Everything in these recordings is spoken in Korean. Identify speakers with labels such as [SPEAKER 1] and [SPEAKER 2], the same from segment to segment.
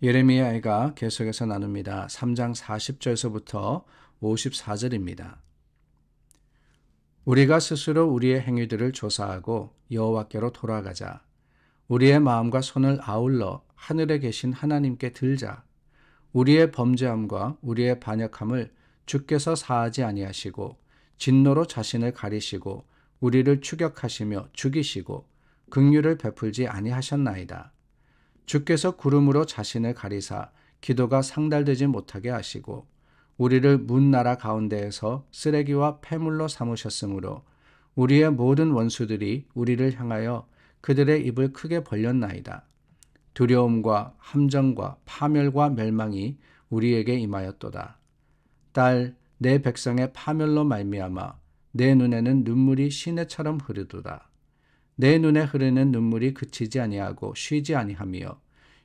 [SPEAKER 1] 예레미야가 계속해서 나눕니다. 3장 40절에서부터 54절입니다. 우리가 스스로 우리의 행위들을 조사하고 여호와께로 돌아가자. 우리의 마음과 손을 아울러 하늘에 계신 하나님께 들자. 우리의 범죄함과 우리의 반역함을 주께서 사하지 아니하시고 진노로 자신을 가리시고 우리를 추격하시며 죽이시고 긍휼을 베풀지 아니하셨나이다. 주께서 구름으로 자신을 가리사 기도가 상달되지 못하게 하시고 우리를 문 나라 가운데에서 쓰레기와 폐물로 삼으셨으므로 우리의 모든 원수들이 우리를 향하여 그들의 입을 크게 벌렸나이다. 두려움과 함정과 파멸과 멸망이 우리에게 임하였도다. 딸, 내 백성의 파멸로 말미암아 내 눈에는 눈물이 시내처럼 흐르도다. 내 눈에 흐르는 눈물이 그치지 아니하고 쉬지 아니하며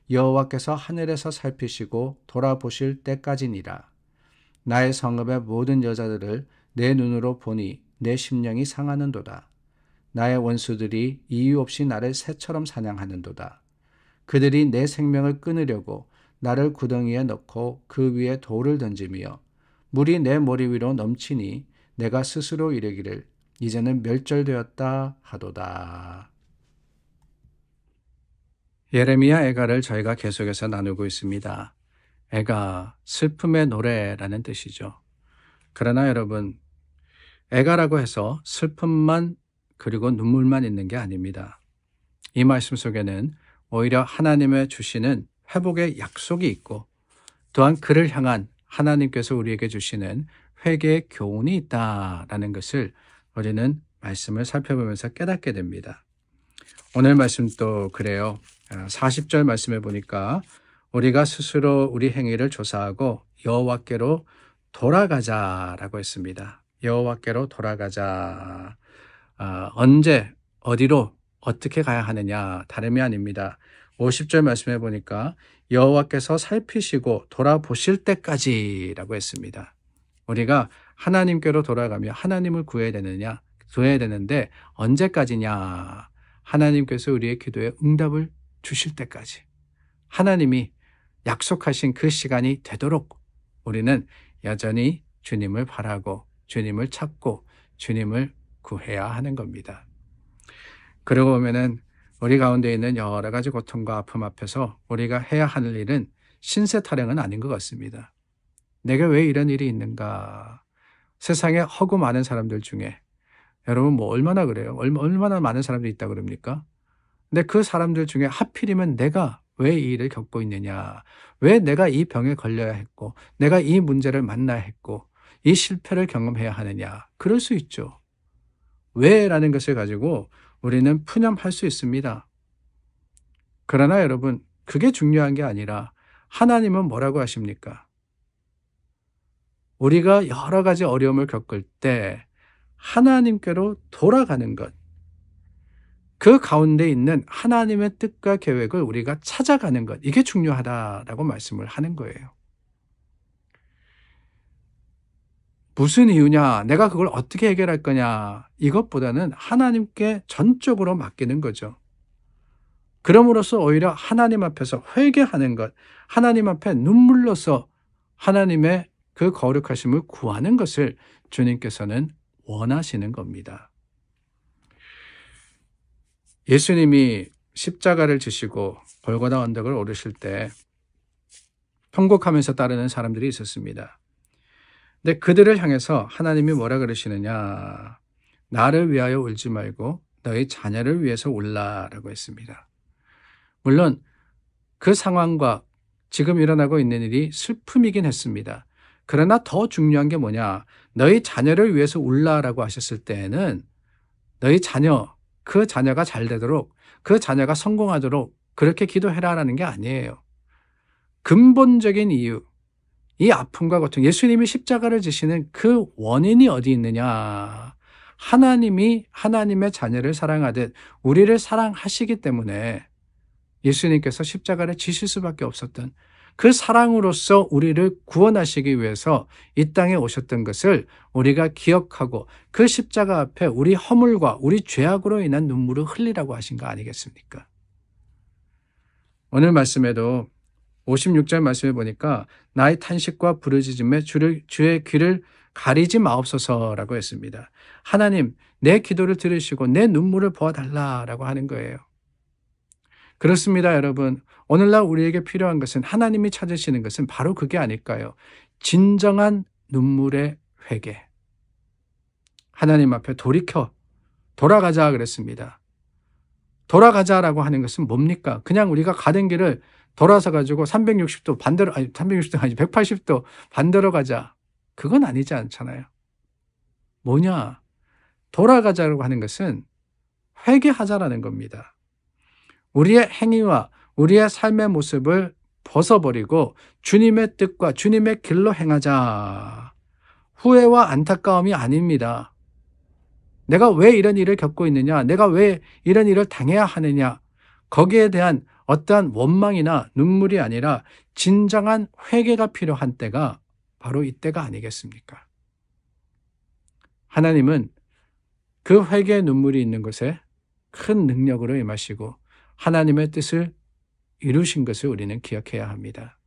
[SPEAKER 1] 여호와께서 하늘에서 살피시고 돌아보실 때까지니라. 나의 성읍의 모든 여자들을 내 눈으로 보니 내 심령이 상하는도다. 나의 원수들이 이유 없이 나를 새처럼 사냥하는도다. 그들이 내 생명을 끊으려고 나를 구덩이에 넣고 그 위에 돌을 던지며 물이 내 머리 위로 넘치니 내가 스스로 이르기를 이제는 멸절되었다 하도다. 예레미야 애가를 저희가 계속해서 나누고 있습니다. 애가 슬픔의 노래라는 뜻이죠. 그러나 여러분, 애가라고 해서 슬픔만 그리고 눈물만 있는 게 아닙니다. 이 말씀 속에는 오히려 하나님의 주시는 회복의 약속이 있고 또한 그를 향한 하나님께서 우리에게 주시는 회개의 교훈이 있다라는 것을 우리는 말씀을 살펴보면서 깨닫게 됩니다. 오늘 말씀도 그래요. 40절 말씀에 보니까 우리가 스스로 우리 행위를 조사하고 여호와께로 돌아가자라고 했습니다. 여호와께로 돌아가자. 언제 어디로 어떻게 가야 하느냐 다름이 아닙니다. 50절 말씀해 보니까 여호와께서 살피시고 돌아보실 때까지라고 했습니다. 우리가 하나님께로 돌아가며 하나님을 구해야 되는데 언제까지냐? 하나님께서 우리의 기도에 응답을 주실 때까지, 하나님이 약속하신 그 시간이 되도록 우리는 여전히 주님을 바라고 주님을 찾고 주님을 구해야 하는 겁니다. 그러고 보면은 우리 가운데 있는 여러 가지 고통과 아픔 앞에서 우리가 해야 하는 일은 신세 타령은 아닌 것 같습니다. 내가 왜 이런 일이 있는가? 세상에 허구 많은 사람들 중에 여러분 뭐 얼마나 그래요? 얼마나 많은 사람들이 있다 그럽니까? 근데 그 사람들 중에 하필이면 내가 왜 이 일을 겪고 있느냐? 왜 내가 이 병에 걸려야 했고 내가 이 문제를 만나야 했고 이 실패를 경험해야 하느냐? 그럴 수 있죠. 왜라는 것을 가지고 우리는 푸념할 수 있습니다. 그러나 여러분, 그게 중요한 게 아니라 하나님은 뭐라고 하십니까? 우리가 여러 가지 어려움을 겪을 때 하나님께로 돌아가는 것, 그 가운데 있는 하나님의 뜻과 계획을 우리가 찾아가는 것, 이게 중요하다라고 말씀을 하는 거예요. 무슨 이유냐? 내가 그걸 어떻게 해결할 거냐? 이것보다는 하나님께 전적으로 맡기는 거죠. 그럼으로써 오히려 하나님 앞에서 회개하는 것, 하나님 앞에 눈물로서 하나님의 그 거룩하심을 구하는 것을 주님께서는 원하시는 겁니다. 예수님이 십자가를 지시고 골고다 언덕을 오르실 때 통곡하면서 따르는 사람들이 있었습니다. 근데 그들을 향해서 하나님이 뭐라 그러시느냐? 나를 위하여 울지 말고 너희 자녀를 위해서 울라라고 했습니다. 물론 그 상황과 지금 일어나고 있는 일이 슬픔이긴 했습니다. 그러나 더 중요한 게 뭐냐? 너희 자녀를 위해서 울라라고 하셨을 때에는 너희 자녀, 그 자녀가 잘 되도록, 그 자녀가 성공하도록 그렇게 기도해라라는 게 아니에요. 근본적인 이유, 이 아픔과 고통, 예수님이 십자가를 지시는 그 원인이 어디 있느냐? 하나님이 하나님의 자녀를 사랑하듯 우리를 사랑하시기 때문에 예수님께서 십자가를 지실 수밖에 없었던 그 사랑으로서 우리를 구원하시기 위해서 이 땅에 오셨던 것을 우리가 기억하고 그 십자가 앞에 우리 허물과 우리 죄악으로 인한 눈물을 흘리라고 하신 거 아니겠습니까? 오늘 말씀에도 56절 말씀에 보니까 나의 탄식과 부르짖음에 주의 귀를 가리지 마옵소서라고 했습니다. 하나님, 내 기도를 들으시고 내 눈물을 보아달라라고 하는 거예요. 그렇습니다, 여러분. 오늘날 우리에게 필요한 것은, 하나님이 찾으시는 것은 바로 그게 아닐까요? 진정한 눈물의 회개. 하나님 앞에 돌아가자 그랬습니다. 돌아가자라고 하는 것은 뭡니까? 그냥 우리가 가던 길을 돌아서 가지고 360도 반대로, 아니 360도 아니 180도 반대로 가자. 그건 아니지 않잖아요. 뭐냐? 돌아가자라고 하는 것은 회개하자라는 겁니다. 우리의 행위와 우리의 삶의 모습을 벗어버리고 주님의 뜻과 주님의 길로 행하자. 후회와 안타까움이 아닙니다. 내가 왜 이런 일을 겪고 있느냐? 내가 왜 이런 일을 당해야 하느냐? 거기에 대한 어떠한 원망이나 눈물이 아니라 진정한 회개가 필요한 때가 바로 이때가 아니겠습니까? 하나님은 그 회개의 눈물이 있는 곳에 큰 능력으로 임하시고 하나님의 뜻을 이루신 것을 우리는 기억해야 합니다.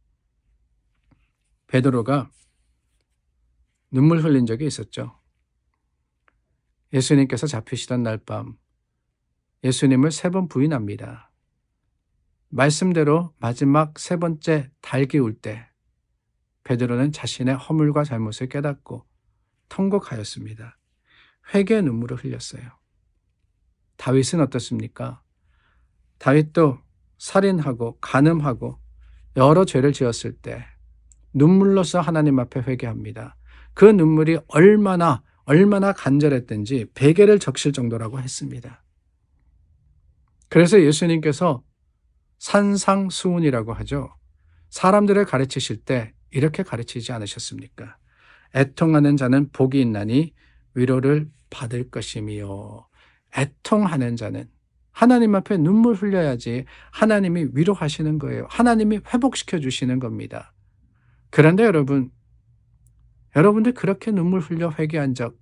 [SPEAKER 1] 베드로가 눈물 흘린 적이 있었죠. 예수님께서 잡히시던 날 밤 예수님을 3번 부인합니다. 말씀대로 마지막 3번째 달기 울 때 베드로는 자신의 허물과 잘못을 깨닫고 통곡하였습니다. 회개의 눈물을 흘렸어요. 다윗은 어떻습니까? 다윗도 살인하고 간음하고 여러 죄를 지었을 때 눈물로써 하나님 앞에 회개합니다. 그 눈물이 얼마나 간절했든지 베개를 적실 정도라고 했습니다. 그래서 예수님께서 산상수훈이라고 하죠. 사람들을 가르치실 때 이렇게 가르치지 않으셨습니까? 애통하는 자는 복이 있나니 위로를 받을 것이며. 애통하는 자는 하나님 앞에 눈물 흘려야지 하나님이 위로하시는 거예요. 하나님이 회복시켜 주시는 겁니다. 그런데 여러분들 그렇게 눈물 흘려 회개한 적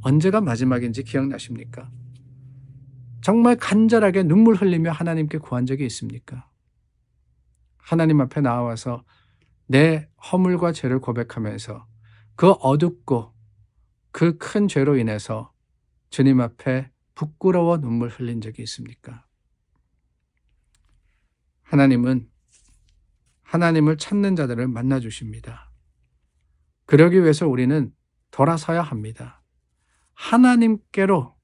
[SPEAKER 1] 언제가 마지막인지 기억나십니까? 정말 간절하게 눈물 흘리며 하나님께 구한 적이 있습니까? 하나님 앞에 나와서 내 허물과 죄를 고백하면서 그 어둡고 그 큰 죄로 인해서 주님 앞에 부끄러워 눈물 흘린 적이 있습니까? 하나님은 하나님을 찾는 자들을 만나 주십니다. 그러기 위해서 우리는 돌아서야 합니다. 하나님께로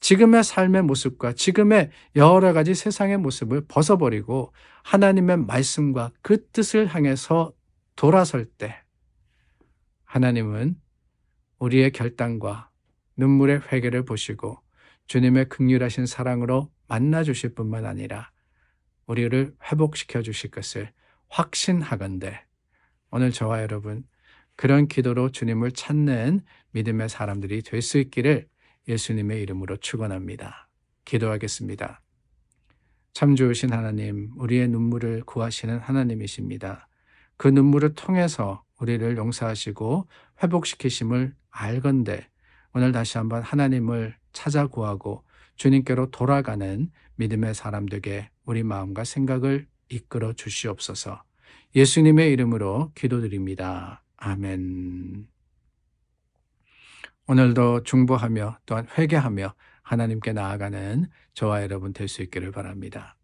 [SPEAKER 1] 지금의 삶의 모습과 지금의 여러 가지 세상의 모습을 벗어버리고 하나님의 말씀과 그 뜻을 향해서 돌아설 때 하나님은 우리의 결단과 눈물의 회개를 보시고 주님의 긍휼하신 사랑으로 만나 주실 뿐만 아니라 우리를 회복시켜 주실 것을 확신하건대 오늘 저와 여러분 그런 기도로 주님을 찾는 믿음의 사람들이 될 수 있기를 예수님의 이름으로 축원합니다. 기도하겠습니다. 참 좋으신 하나님, 우리의 눈물을 구하시는 하나님이십니다. 그 눈물을 통해서 우리를 용서하시고 회복시키심을 알건대 오늘 다시 한번 하나님을 찾아 구하고 주님께로 돌아가는 믿음의 사람들에게 우리 마음과 생각을 이끌어 주시옵소서. 예수님의 이름으로 기도드립니다. 아멘. 오늘도 중보하며 또한 회개하며 하나님께 나아가는 저와 여러분 될 수 있기를 바랍니다.